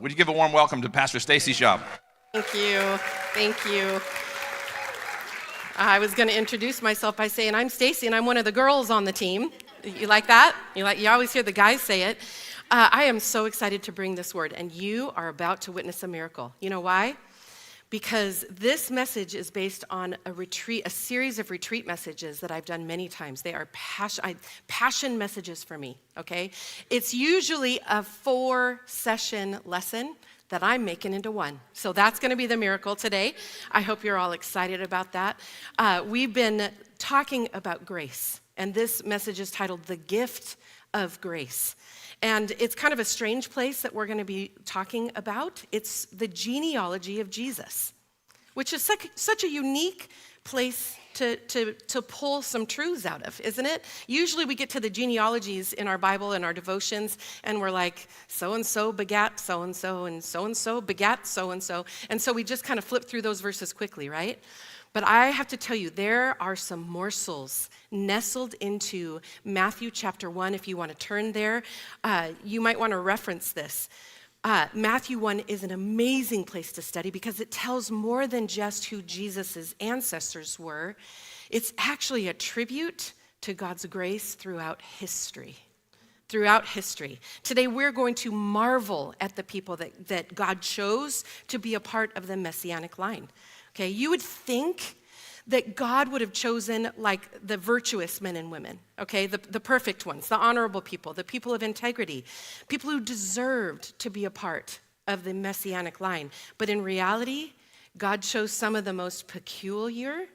Would you give a warm welcome to Pastor Stacy Schaub? Thank you. Thank you. I was going to introduce myself by saying I'm Stacy and I'm one of the girls on the team. You like that? You always hear the guys say it. I am so excited to bring this word, and you are about to witness a miracle. You know why? Because this message is based on a series of retreat messages that I've done many times. They are passion messages for me, okay? It's usually a 4-session lesson that I'm making into one. So that's going to be the miracle today. I hope you're all excited about that. We've been talking about grace, and this message is titled The Gift of Grace. And it's kind of a strange place that we're going to be talking about. It's the genealogy of Jesus, which is such a unique place to pull some truths out of, isn't it? Usually we get to the genealogies in our Bible and our devotions, and we're like, so-and-so begat so-and-so, and so-and-so begat so-and-so. And so we just kind of flip through those verses quickly, right? But I have to tell you, there are some morsels nestled into Matthew chapter 1. If you want to turn there, you might want to reference this. Matthew 1 is an amazing place to study because it tells more than just who Jesus' ancestors were. It's actually a tribute to God's grace throughout history. Throughout history. Today we're going to marvel at the people that God chose to be a part of the Messianic line. Okay, you would think that God would have chosen like the virtuous men and women, okay, the perfect ones, the honorable people, the people of integrity, people who deserved to be a part of the Messianic line. But in reality, God chose some of the most peculiar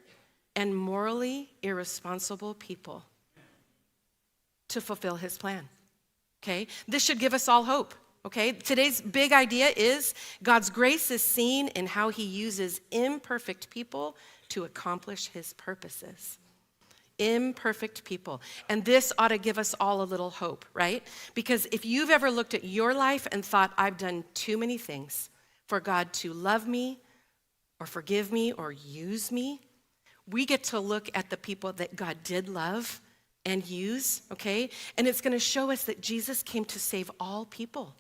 and morally irresponsible people to fulfill his plan, okay? This should give us all hope. Okay, today's big idea is God's grace is seen in how he uses imperfect people to accomplish his purposes. Imperfect people. And this ought to give us all a little hope, right? Because if you've ever looked at your life and thought, I've done too many things for God to love me or forgive me or use me, we get to look at the people that God did love and use, okay? And it's going to show us that Jesus came to save all people.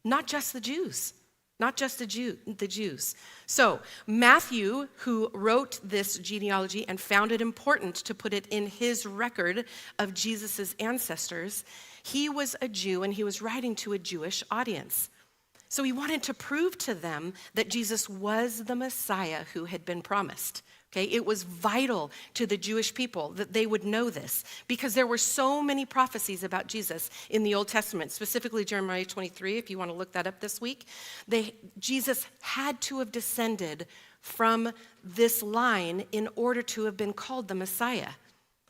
Not just the Jews, not just the Jews. So Matthew, who wrote this genealogy and found it important to put it in his record of Jesus' ancestors, he was a Jew and he was writing to a Jewish audience. So he wanted to prove to them that Jesus was the Messiah who had been promised. Okay, it was vital to the Jewish people that they would know this because there were so many prophecies about Jesus in the Old Testament, specifically Jeremiah 23, if you want to look that up this week. Jesus had to have descended from this line in order to have been called the Messiah.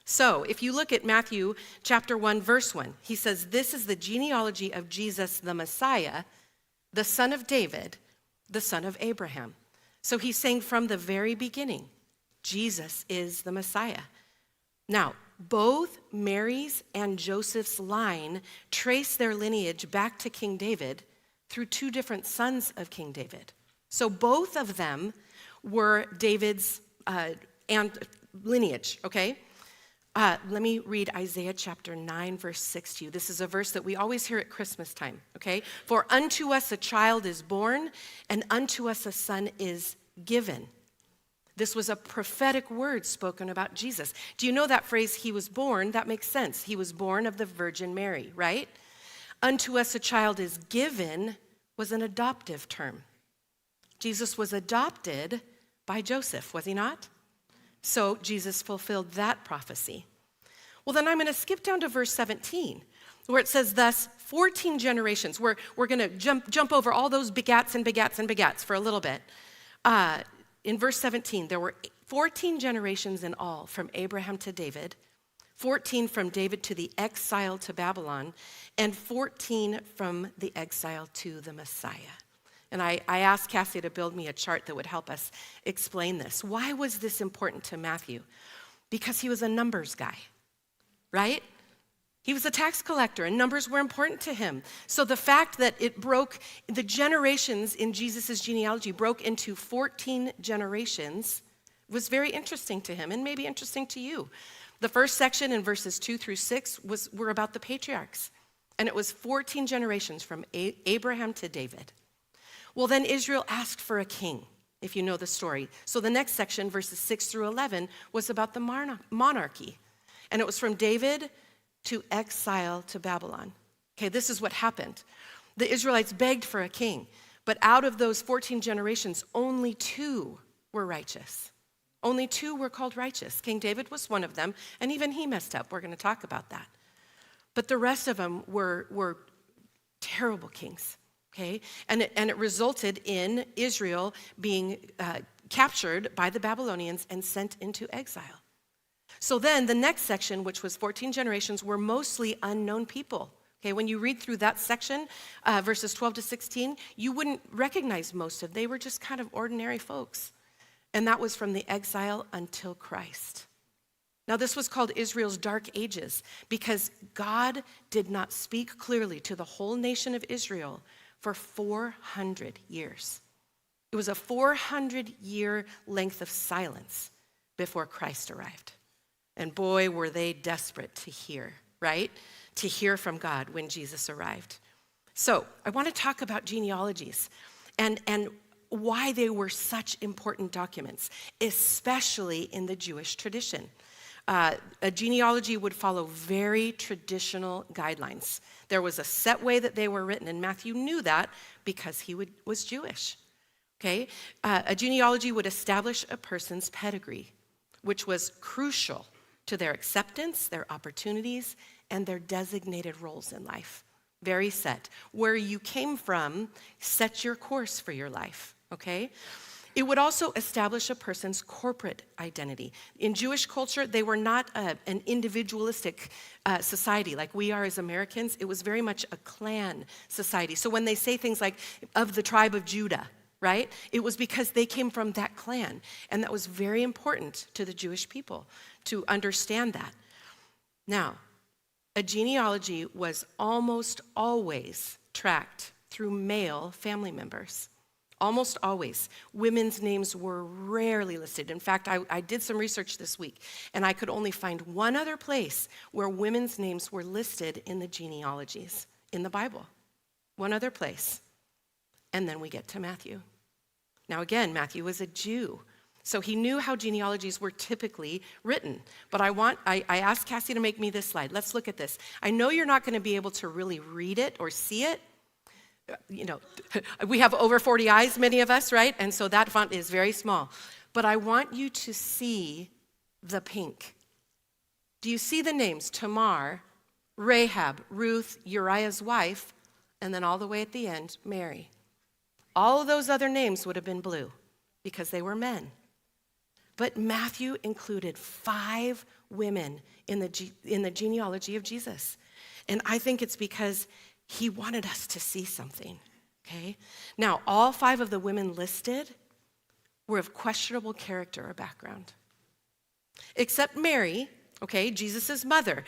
So if you look at Matthew chapter 1, verse 1, he says, this is the genealogy of Jesus the Messiah, the son of David, the son of Abraham. So he's saying from the very beginning, Jesus is the Messiah. Now, both Mary's and Joseph's line trace their lineage back to King David through two different sons of King David. So both of them were David's lineage, okay? Let me read Isaiah chapter 9, verse 6 to you. This is a verse that we always hear at Christmas time, okay? For unto us a child is born, and unto us a son is given. This was a prophetic word spoken about Jesus. Do you know that phrase, he was born? That makes sense. He was born of the Virgin Mary, right? Unto us a child is given was an adoptive term. Jesus was adopted by Joseph, was he not? So Jesus fulfilled that prophecy. Well, then I'm going to skip down to verse 17, where it says, thus, 14 generations. We're going to jump over all those begats and begats and begats for a little bit. In verse 17, there were 14 generations in all from Abraham to David, 14 from David to the exile to Babylon, and 14 from the exile to the Messiah. And I asked Cassie to build me a chart that would help us explain this. Why was this important to Matthew? Because he was a numbers guy, right? He was a tax collector, and numbers were important to him. So the fact that the generations in Jesus' genealogy broke into 14 generations was very interesting to him, and maybe interesting to you. The first section in verses 2 through 6 were about the patriarchs, and it was 14 generations from Abraham to David. Well, then Israel asked for a king, if you know the story. So the next section, verses 6 through 11, was about the monarchy. And it was from David to exile to Babylon. Okay, this is what happened. The Israelites begged for a king, but out of those 14 generations, only 2 were righteous. Only 2 were called righteous. King David was one of them, and even he messed up. We're going to talk about that. But the rest of them were terrible kings. Okay, and it resulted in Israel being captured by the Babylonians and sent into exile. So then the next section, which was 14 generations, were mostly unknown people. Okay, when you read through that section, verses 12 to 16, you wouldn't recognize most of them. They were just kind of ordinary folks. And that was from the exile until Christ. Now, this was called Israel's Dark Ages because God did not speak clearly to the whole nation of Israel for 400 years. It was a 400-year length of silence before Christ arrived. And boy, were they desperate to hear, right? To hear from God when Jesus arrived. So I want to talk about genealogies and why they were such important documents, especially in the Jewish tradition. A genealogy would follow very traditional guidelines. There was a set way that they were written, and Matthew knew that because he was Jewish. Okay, a genealogy would establish a person's pedigree, which was crucial to their acceptance, their opportunities, and their designated roles in life. Very set. Where you came from sets your course for your life. Okay. It would also establish a person's corporate identity. In Jewish culture, they were not an individualistic society like we are as Americans. It was very much a clan society. So when they say things like, of the tribe of Judah, right? It was because they came from that clan. And that was very important to the Jewish people to understand that. Now, a genealogy was almost always tracked through male family members. Almost always. Women's names were rarely listed. In fact, I did some research this week, and I could only find one other place where women's names were listed in the genealogies in the Bible. One other place. And then we get to Matthew. Now again, Matthew was a Jew, so he knew how genealogies were typically written. But I asked Cassie to make me this slide. Let's look at this. I know you're not going to be able to really read it or see it. You know, we have over 40 eyes, many of us, right? And so that font is very small. But I want you to see the pink. Do you see the names? Tamar, Rahab, Ruth, Uriah's wife, and then all the way at the end, Mary. All of those other names would have been blue because they were men. But Matthew included 5 women in the genealogy of Jesus. And I think it's because he wanted us to see something, okay? Now, all 5 of the women listed were of questionable character or background. Except Mary, okay, Jesus' mother.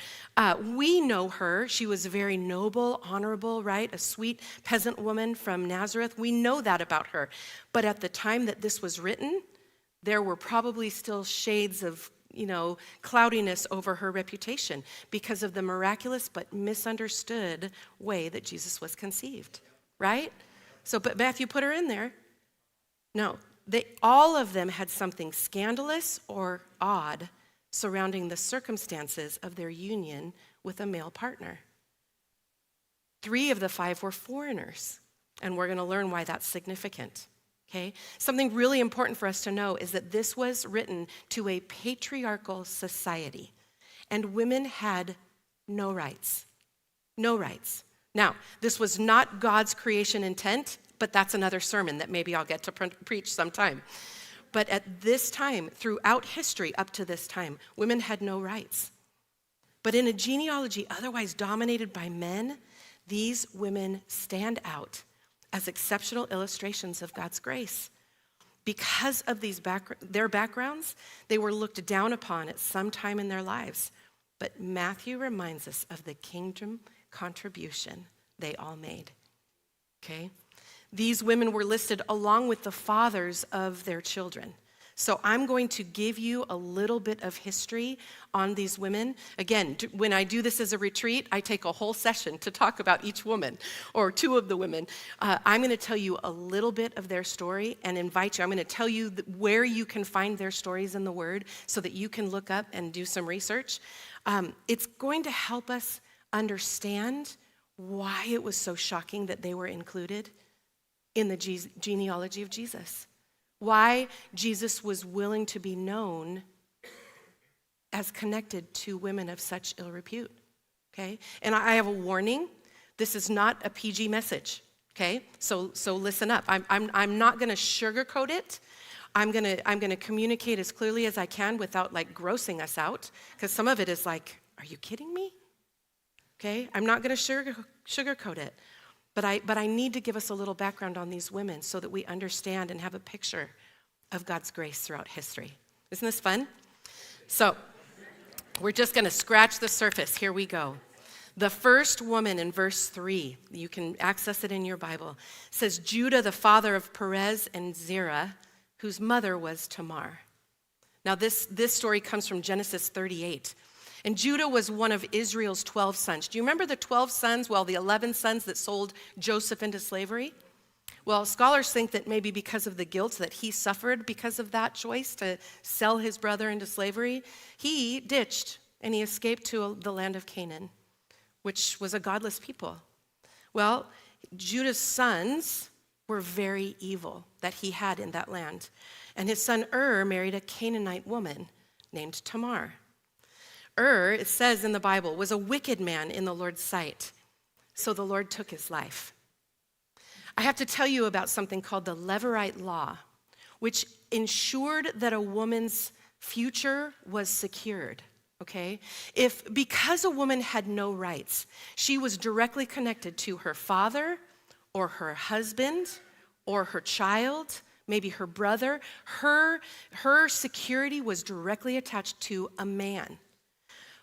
We know her. She was very noble, honorable, right? A sweet peasant woman from Nazareth. We know that about her. But at the time that this was written, there were probably still shades of cloudiness over her reputation because of the miraculous but misunderstood way that Jesus was conceived, right? So, but Matthew put her in there. No, all of them had something scandalous or odd surrounding the circumstances of their union with a male partner. 3 of the 5 were foreigners, and we're going to learn why that's significant. Okay? Something really important for us to know is that this was written to a patriarchal society, and women had no rights. No rights. Now, this was not God's creation intent, but that's another sermon that maybe I'll get to preach sometime. But at this time, throughout history up to this time, women had no rights. But in a genealogy otherwise dominated by men, these women stand out as exceptional illustrations of God's grace. Because of their backgrounds, they were looked down upon at some time in their lives. But Matthew reminds us of the kingdom contribution they all made. Okay? These women were listed along with the fathers of their children. So I'm going to give you a little bit of history on these women. Again, when I do this as a retreat, I take a whole session to talk about each woman or two of the women. I'm going to tell you a little bit of their story and invite you. I'm going to tell you where you can find their stories in the Word so that you can look up and do some research. It's going to help us understand why it was so shocking that they were included in the genealogy of Jesus. Why Jesus was willing to be known as connected to women of such ill repute, okay? And I have a warning. This is not a PG message, okay? So listen up. I'm not going to sugarcoat it. I'm gonna communicate as clearly as I can without like grossing us out, because some of it is like, are you kidding me? Okay, I'm not going to sugarcoat it. But I need to give us a little background on these women so that we understand and have a picture of God's grace throughout history. Isn't this fun? So we're just going to scratch the surface. Here we go. The first woman in verse 3, you can access it in your Bible, says Judah, the father of Perez and Zerah, whose mother was Tamar. Now this story comes from Genesis 38. And Judah was one of Israel's 12 sons. Do you remember the 12 sons? Well, the 11 sons that sold Joseph into slavery? Well, scholars think that maybe because of the guilt that he suffered because of that choice to sell his brother into slavery, he ditched and he escaped to the land of Canaan, which was a godless people. Well, Judah's sons were very evil that he had in that land. And his son married a Canaanite woman named Tamar. It says in the Bible, was a wicked man in the Lord's sight. So the Lord took his life. I have to tell you about something called the Levirate law, which ensured that a woman's future was secured, okay? Because a woman had no rights, she was directly connected to her father or her husband or her child, maybe her brother. Her security was directly attached to a man.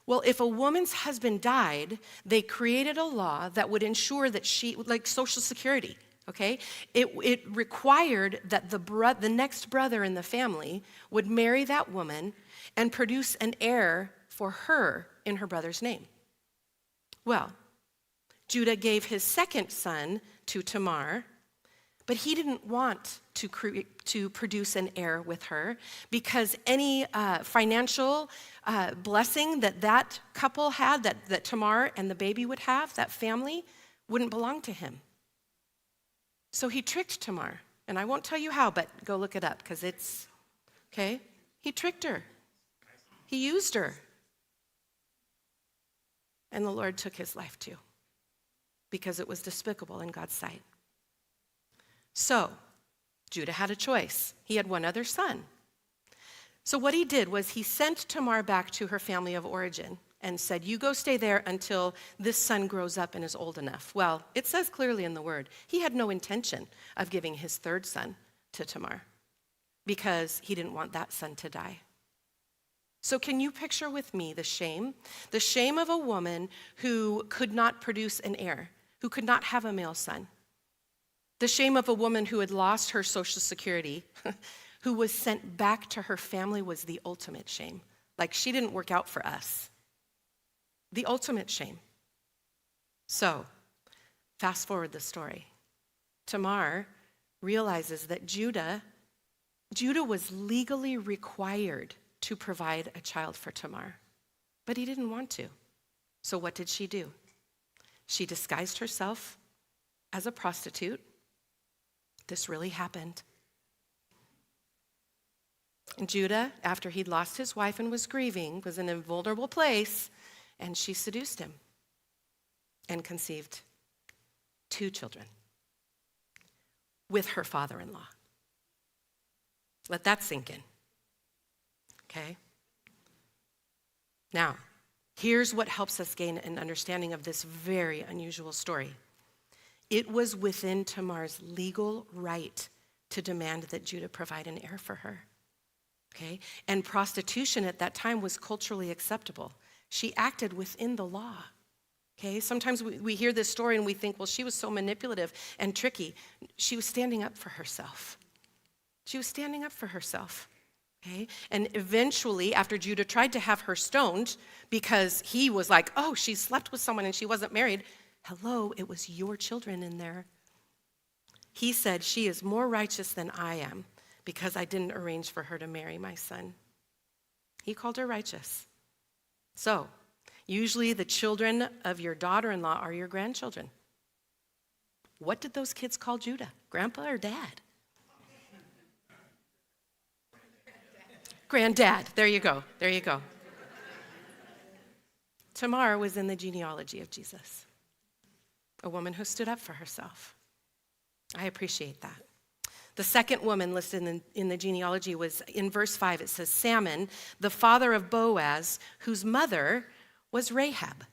Well, if a woman's husband died, they created a law that would ensure that she, like Social Security, okay? It required that the next brother in the family would marry that woman and produce an heir for her in her brother's name. Well, Judah gave his second son to Tamar, but he didn't want to produce an heir with her because any financial blessing that couple had, that Tamar and the baby would have, that family, wouldn't belong to him. So he tricked Tamar. And I won't tell you how, but go look it up because it's, okay? He tricked her. He used her. And the Lord took his life too because it was despicable in God's sight. So, Judah had a choice. He had one other son. So what he did was he sent Tamar back to her family of origin and said, you go stay there until this son grows up and is old enough. Well, it says clearly in the word, he had no intention of giving his third son to Tamar because he didn't want that son to die. So can you picture with me the shame? The shame of a woman who could not produce an heir, who could not have a male son. The shame of a woman who had lost her Social Security, who was sent back to her family, was the ultimate shame. Like, she didn't work out for us. The ultimate shame. So, fast forward the story. Tamar realizes that Judah was legally required to provide a child for Tamar, but he didn't want to. So what did she do? She disguised herself as a prostitute. This really happened. And Judah, after he'd lost his wife and was grieving, was in a vulnerable place, and she seduced him and conceived 2 children with her father-in-law. Let that sink in. Okay? Now, here's what helps us gain an understanding of this very unusual story. It was within Tamar's legal right to demand that Judah provide an heir for her. Okay? And prostitution at that time was culturally acceptable. She acted within the law. Okay? Sometimes we hear this story and we think, well, she was so manipulative and tricky. She was standing up for herself. She was standing up for herself. Okay? And eventually, after Judah tried to have her stoned because he was like, oh, she slept with someone and she wasn't married. Hello, it was your children in there. He said, she is more righteous than I am because I didn't arrange for her to marry my son. He called her righteous. So, usually the children of your daughter-in-law are your grandchildren. What did those kids call Judah? Grandpa or dad? Granddad. There you go. There you go. Tamar was in the genealogy of Jesus, a woman who stood up for herself. I appreciate that. The second woman listed in the genealogy was in verse 5. It says, Salmon, the father of Boaz, whose mother was Rahab.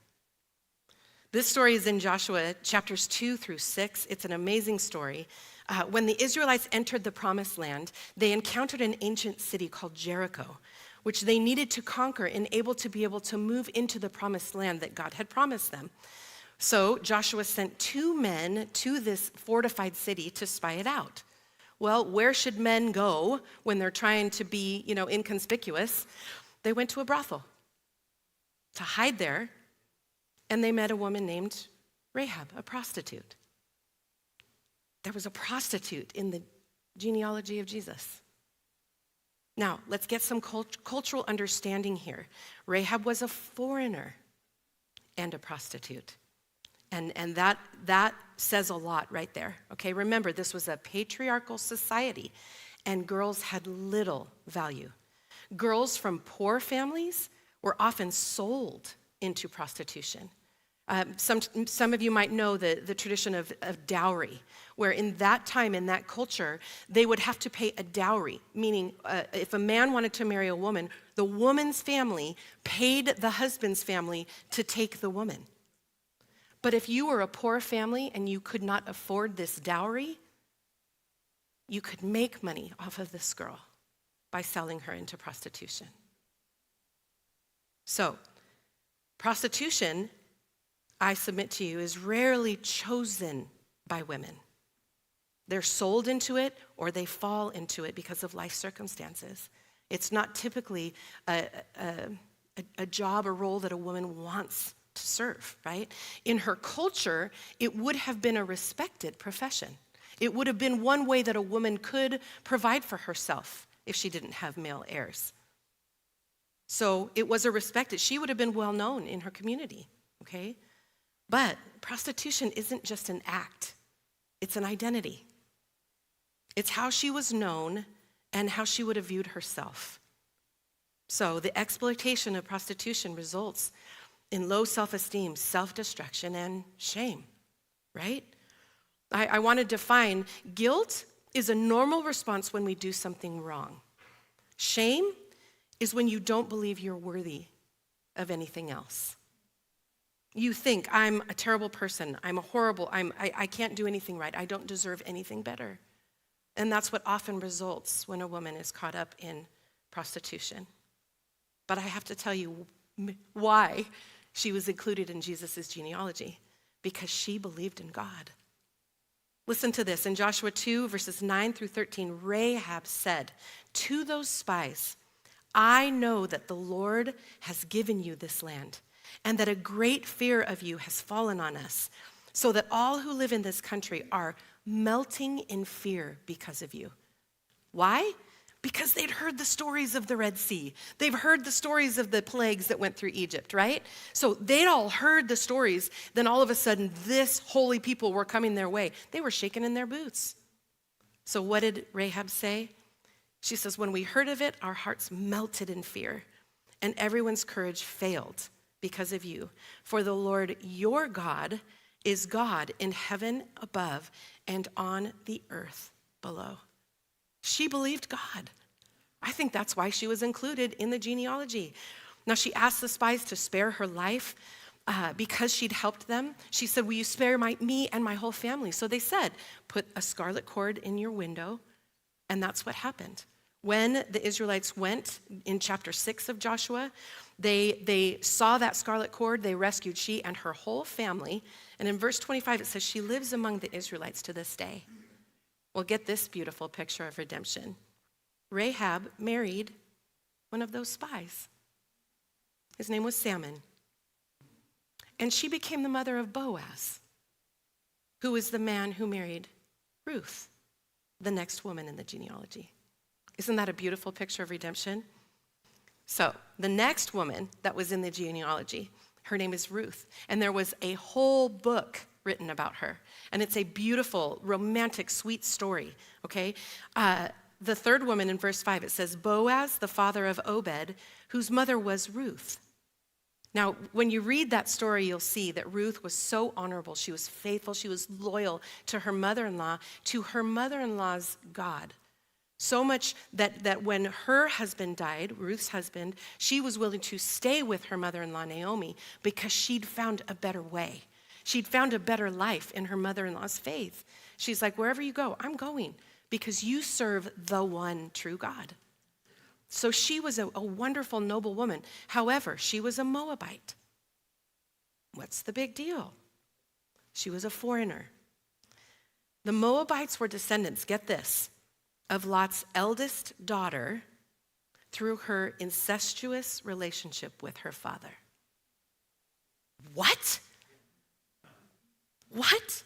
This story is in Joshua chapters 2 through 6. It's an amazing story. When the Israelites entered the promised land, they encountered an ancient city called Jericho, which they needed to conquer and be able to move into the promised land that God had promised them. So Joshua sent 2 men to this fortified city to spy it out. Well, where should men go when they're trying to be, inconspicuous? They went to a brothel to hide there, and they met a woman named Rahab, a prostitute. There was a prostitute in the genealogy of Jesus. Now, let's get some cultural understanding here. Rahab was a foreigner and a prostitute. And that says a lot right there. Okay, remember, this was a patriarchal society, and girls had little value. Girls from poor families were often sold into prostitution. Some of you might know the tradition of dowry, where in that time, in that culture, they would have to pay a dowry, meaning if a man wanted to marry a woman, the woman's family paid the husband's family to take the woman. But if you were a poor family and you could not afford this dowry, you could make money off of this girl by selling her into prostitution. So, prostitution, I submit to you, is rarely chosen by women. They're sold into it or they fall into it because of life circumstances. It's not typically a job or role that a woman wants to serve, right? In her culture, it would have been a respected profession. It would have been one way that a woman could provide for herself if she didn't have male heirs. So it was she would have been well known in her community, okay? But prostitution isn't just an act, it's an identity. It's how she was known and how she would have viewed herself. So the exploitation of prostitution results in low self-esteem, self-destruction, and shame, right? I want to define guilt is a normal response when we do something wrong. Shame is when you don't believe you're worthy of anything else. You think, I'm a terrible person, I'm a horrible, I can't do anything right, I don't deserve anything better. And that's what often results when a woman is caught up in prostitution. But I have to tell you why she was included in Jesus' genealogy, because she believed in God. Listen to this. In Joshua 2, verses 9 through 13, Rahab said to those spies, I know that the Lord has given you this land, and that a great fear of you has fallen on us, so that all who live in this country are melting in fear because of you. Why? Because they'd heard the stories of the Red Sea. They've heard the stories of the plagues that went through Egypt, right? So they'd all heard the stories. Then all of a sudden, this holy people were coming their way. They were shaking in their boots. So what did Rahab say? She says, when we heard of it, our hearts melted in fear, and everyone's courage failed because of you. For the Lord your God is God in heaven above and on the earth below. She believed God. I think that's why she was included in the genealogy. Now, she asked the spies to spare her life because she'd helped them. She said, will you spare me and my whole family? So they said, put a scarlet cord in your window, and that's what happened. When the Israelites went in chapter 6 of Joshua, they saw that scarlet cord, they rescued she and her whole family. And in verse 25, it says, she lives among the Israelites to this day. Well, get this beautiful picture of redemption. Rahab married one of those spies. His name was Salmon. And she became the mother of Boaz, who was the man who married Ruth, the next woman in the genealogy. Isn't that a beautiful picture of redemption? So the next woman that was in the genealogy, her name is Ruth. And there was a whole book written about her. And it's a beautiful, romantic, sweet story, okay? The third woman in verse 5, it says, Boaz, the father of Obed, whose mother was Ruth. Now, when you read that story, you'll see that Ruth was so honorable. She was faithful. She was loyal to her mother-in-law's God. So much that when her husband died, Ruth's husband, she was willing to stay with her mother-in-law, Naomi, because she'd found a better way. She'd found a better life in her mother-in-law's faith. She's like, wherever you go, I'm going, because you serve the one true God. So she was a wonderful, noble woman. However, she was a Moabite. What's the big deal? She was a foreigner. The Moabites were descendants, get this, of Lot's eldest daughter through her incestuous relationship with her father. What? What?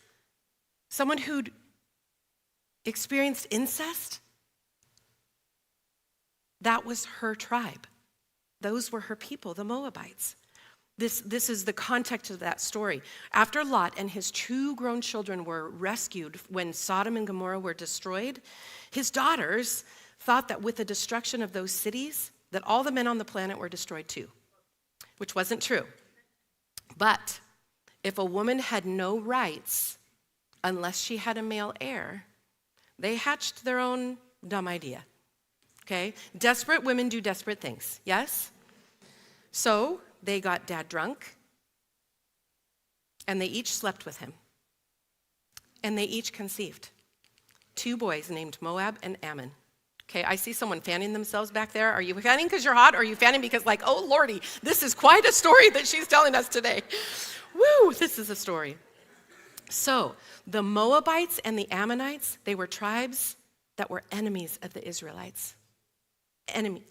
Someone who'd experienced incest? That was her tribe. Those were her people, the Moabites. This is the context of that story. After Lot and his two grown children were rescued when Sodom and Gomorrah were destroyed, his daughters thought that with the destruction of those cities, that all the men on the planet were destroyed too, which wasn't true. But if a woman had no rights unless she had a male heir, they hatched their own dumb idea. Okay? Desperate women do desperate things, yes? So they got dad drunk, and they each slept with him. And they each conceived 2 boys named Moab and Ammon. Okay, I see someone fanning themselves back there. Are you fanning because you're hot, or are you fanning because like, oh Lordy, this is quite a story that she's telling us today. Woo, this is a story. So the Moabites and the Ammonites, they were tribes that were enemies of the Israelites.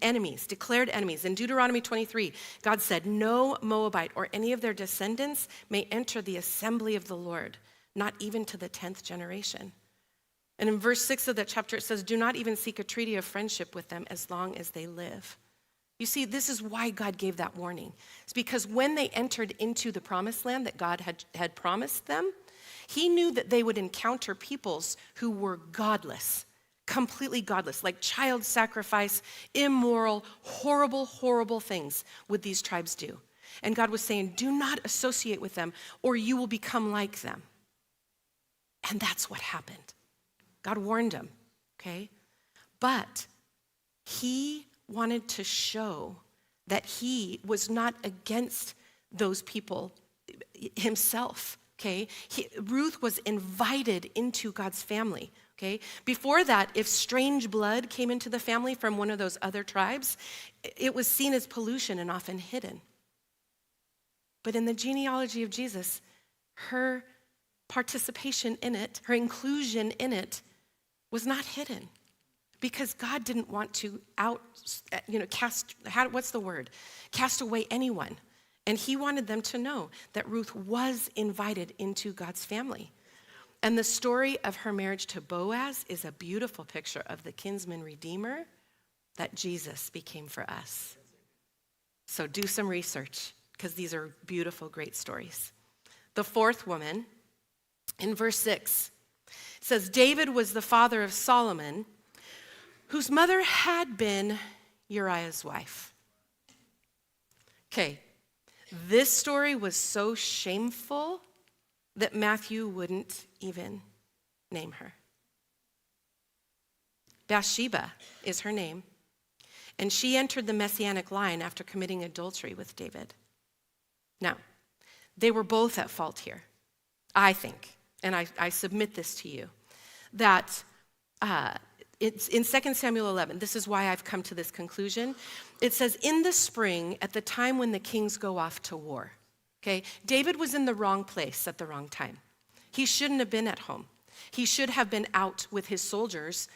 Enemies, declared enemies. In Deuteronomy 23, God said, no Moabite or any of their descendants may enter the assembly of the Lord, not even to the 10th generation. And in verse 6 of that chapter, it says, do not even seek a treaty of friendship with them as long as they live. You see, this is why God gave that warning. It's because when they entered into the promised land that God had promised them, he knew that they would encounter peoples who were godless, completely godless, like child sacrifice, immoral, horrible, horrible things would these tribes do. And God was saying, do not associate with them or you will become like them. And that's what happened. God warned them, okay? But he wanted to show that he was not against those people himself, okay? Ruth was invited into God's family. Okay? Before that, if strange blood came into the family from one of those other tribes, it was seen as pollution and often hidden. But in the genealogy of Jesus, her participation in it, her inclusion in it, was not hidden because God didn't want to cast away anyone. And he wanted them to know that Ruth was invited into God's family. And the story of her marriage to Boaz is a beautiful picture of the kinsman redeemer that Jesus became for us. So do some research because these are beautiful, great stories. The fourth woman, in verse 6, says, David was the father of Solomon, whose mother had been Uriah's wife. Okay, this story was so shameful that Matthew wouldn't even name her. Bathsheba is her name, and she entered the Messianic line after committing adultery with David. Now, they were both at fault here, I think, and I submit this to you, that it's in 2 Samuel 11, this is why I've come to this conclusion. It says, in the spring, at the time when the kings go off to war, okay, David was in the wrong place at the wrong time. He shouldn't have been at home. He should have been out with his soldiers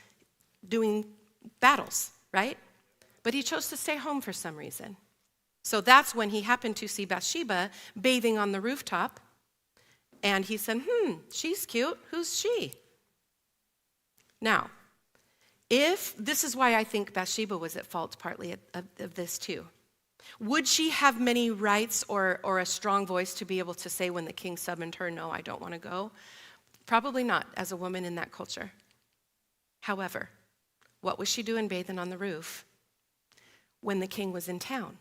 doing battles, right? but he chose to stay home for some reason. So that's when he happened to see Bathsheba bathing on the rooftop, and he said, she's cute. Who's she? Now, if this is why I think Bathsheba was at fault partly of this too. Would she have many rights or a strong voice to be able to say when the king summoned her, no, I don't want to go? Probably not as a woman in that culture. However, what was she doing bathing on the roof when the king was in town?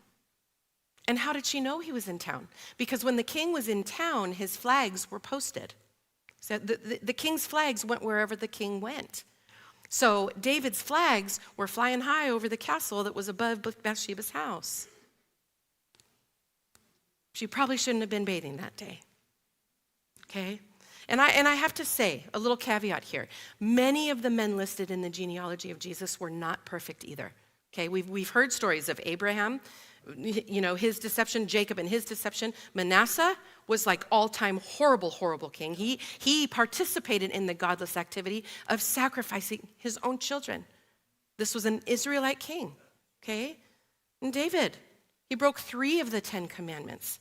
And how did she know he was in town? Because when the king was in town, his flags were posted. So the king's flags went wherever the king went. So David's flags were flying high over the castle that was above Bathsheba's house. She probably shouldn't have been bathing that day. Okay? And I have to say, a little caveat here. Many of the men listed in the genealogy of Jesus were not perfect either. Okay? We've heard stories of Abraham, his deception, Jacob and his deception. Manasseh was like all-time horrible, horrible king. He participated in the godless activity of sacrificing his own children. This was an Israelite king, okay? And David, he broke 3 of the 10 commandments.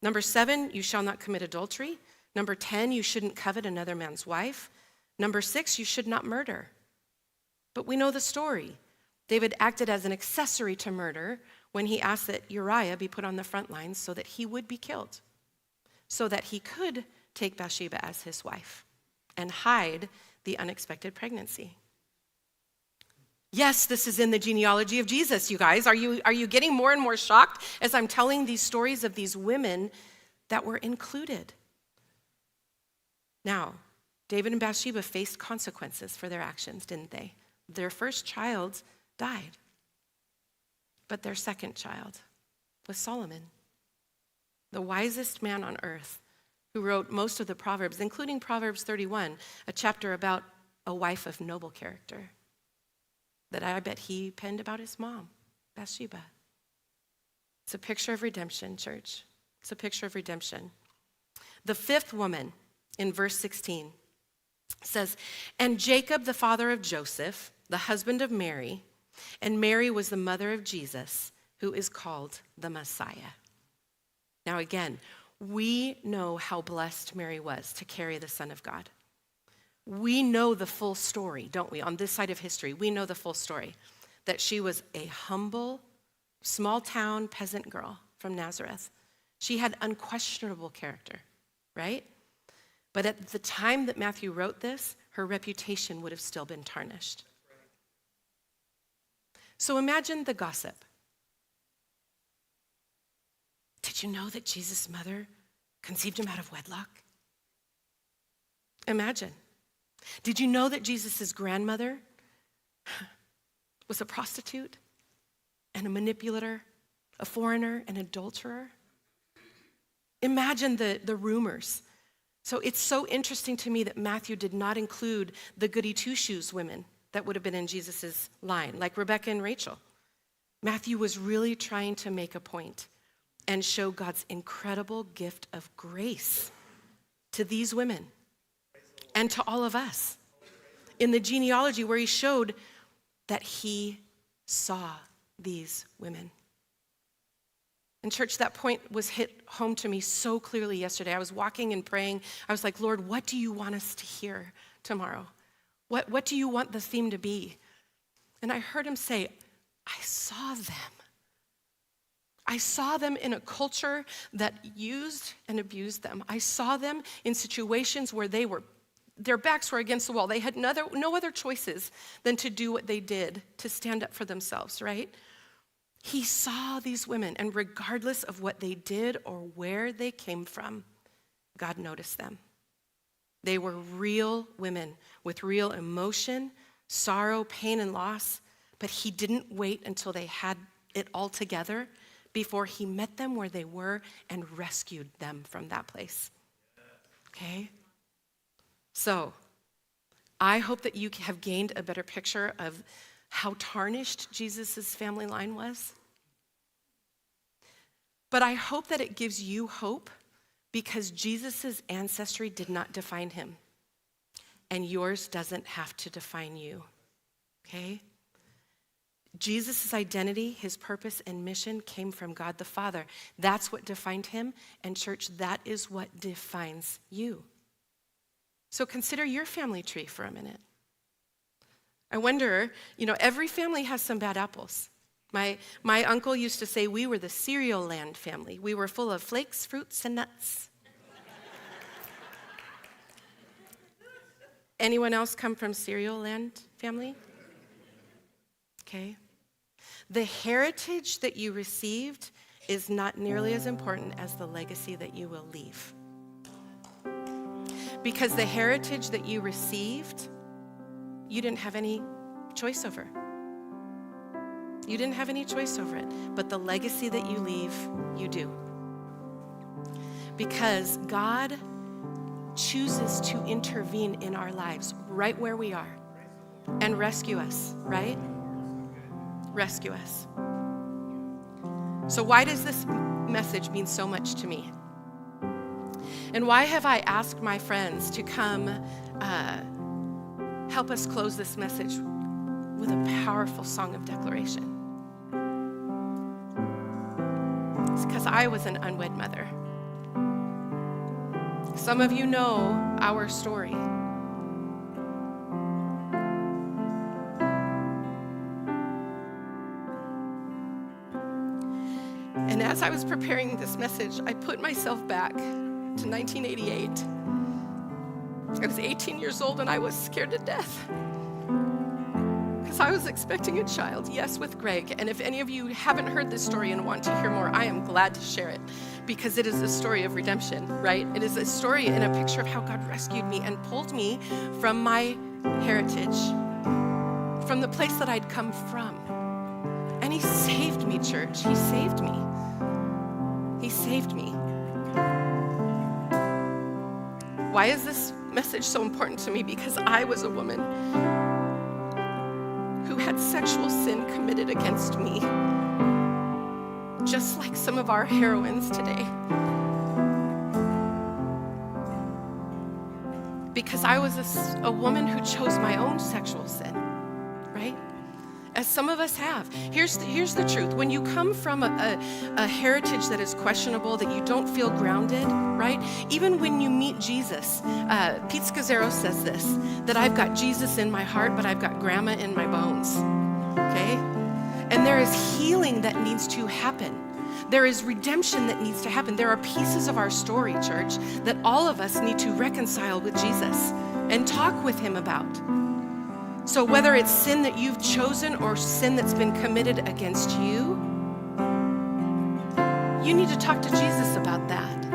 Number 7, you shall not commit adultery. Number 10, you shouldn't covet another man's wife. Number 6, you should not murder. But we know the story. David acted as an accessory to murder when he asked that Uriah be put on the front lines so that he would be killed, so that he could take Bathsheba as his wife and hide the unexpected pregnancy. Yes, this is in the genealogy of Jesus, you guys. Are you getting more and more shocked as I'm telling these stories of these women that were included? Now, David and Bathsheba faced consequences for their actions, didn't they? Their first child died. But their second child was Solomon, the wisest man on earth, who wrote most of the Proverbs, including Proverbs 31, a chapter about a wife of noble character that I bet he penned about his mom, Bathsheba. It's a picture of redemption, church. It's a picture of redemption. The 5th woman in verse 16 says, and Jacob, the father of Joseph, the husband of Mary, and Mary was the mother of Jesus, who is called the Messiah. Now again, we know how blessed Mary was to carry the Son of God. We know the full story, don't we? On this side of history, we know the full story, that she was a humble, small-town peasant girl from Nazareth. She had unquestionable character, right? But at the time that Matthew wrote this, her reputation would have still been tarnished. So imagine the gossip. Did you know that Jesus' mother conceived him out of wedlock? Imagine. Did you know that Jesus' grandmother was a prostitute and a manipulator, a foreigner, an adulterer? Imagine the rumors. So it's so interesting to me that Matthew did not include the goody two-shoes women that would have been in Jesus' line, like Rebecca and Rachel. Matthew was really trying to make a point and show God's incredible gift of grace to these women and to all of us in the genealogy where he showed that he saw these women. And church, that point was hit home to me so clearly yesterday. I was walking and praying. I was like, Lord, what do you want us to hear tomorrow? What do you want the theme to be? And I heard him say, I saw them. I saw them in a culture that used and abused them. I saw them in situations where their backs were against the wall. They had no other choices than to do what they did, to stand up for themselves, right? He saw these women, and regardless of what they did or where they came from, God noticed them. They were real women with real emotion, sorrow, pain, and loss, but he didn't wait until they had it all together before he met them where they were and rescued them from that place. Okay? So, I hope that you have gained a better picture of how tarnished Jesus' family line was. But I hope that it gives you hope because Jesus' ancestry did not define him, and yours doesn't have to define you, okay? Jesus' identity, his purpose and mission came from God the Father. That's what defined him. And church, that is what defines you. So consider your family tree for a minute. I wonder, every family has some bad apples. My uncle used to say we were the cereal land family. We were full of flakes, fruits, and nuts. Anyone else come from cereal land family? Okay. The heritage that you received is not nearly as important as the legacy that you will leave. Because the heritage that you received, you didn't have any choice over. You didn't have any choice over it. But the legacy that you leave, you do. Because God chooses to intervene in our lives right where we are and rescue us, right? Rescue us. So why does this message mean so much to me? And why have I asked my friends to come help us close this message with a powerful song of declaration? It's because I was an unwed mother. Some of you know our story. And as I was preparing this message, I put myself back to 1988. I was 18 years old and I was scared to death because I was expecting a child, yes, with Greg. And if any of you haven't heard this story and want to hear more, I am glad to share it because it is a story of redemption, right? It is a story and a picture of how God rescued me and pulled me from my heritage, from the place that I'd come from. And he saved me, church. He saved me. He saved me. Why is this message so important to me? Because I was a woman who had sexual sin committed against me, just like some of our heroines today. Because I was a woman who chose my own sexual sin, right? As some of us have. Here's the truth. When you come from a heritage that is questionable, that you don't feel grounded, right? Even when you meet Jesus, Pete Scazzaro says this, that I've got Jesus in my heart, but I've got grandma in my bones, okay? And there is healing that needs to happen. There is redemption that needs to happen. There are pieces of our story, church, that all of us need to reconcile with Jesus and talk with him about. So whether it's sin that you've chosen or sin that's been committed against you, you need to talk to Jesus about that,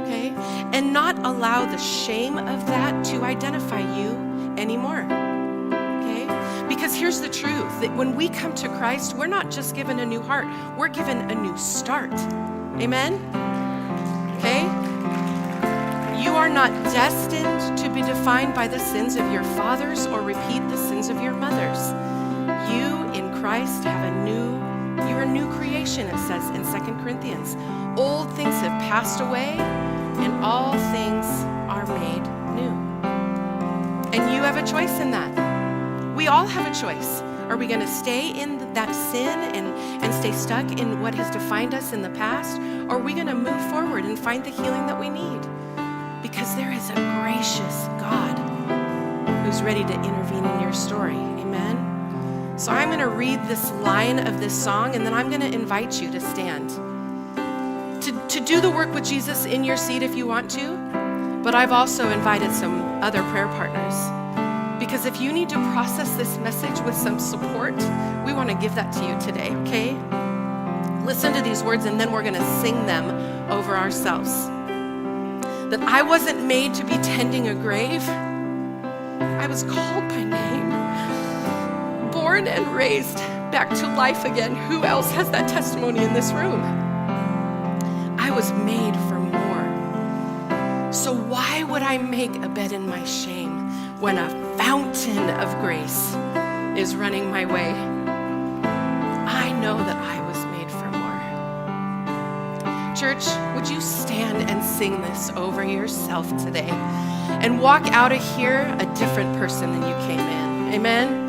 okay? And not allow the shame of that to identify you anymore, okay? Because here's the truth, that when we come to Christ, we're not just given a new heart, we're given a new start, amen? Okay? You are not destined to be defined by the sins of your fathers or repeat the sins of your mothers. You in Christ you're a new creation, it says in 2 Corinthians. Old things have passed away and all things are made new. And you have a choice in that. We all have a choice. Are we going to stay in that sin and stay stuck in what has defined us in the past? Or are we going to move forward and find the healing that we need? Because there is a gracious God who's ready to intervene in your story. Amen? So I'm going to read this line of this song, and then I'm going to invite you to stand. To do the work with Jesus in your seat if you want to, but I've also invited some other prayer partners. Because if you need to process this message with some support, we want to give that to you today, okay? Listen to these words, and then we're going to sing them over ourselves. That I wasn't made to be tending a grave. I was called by name, born and raised back to life again. Who else has that testimony in this room? I was made for more. So why would I make a bed in my shame when a fountain of grace is running my way? I know that I was made for more. Church, would you stand and sing this over yourself today and walk out of here a different person than you came in? Amen?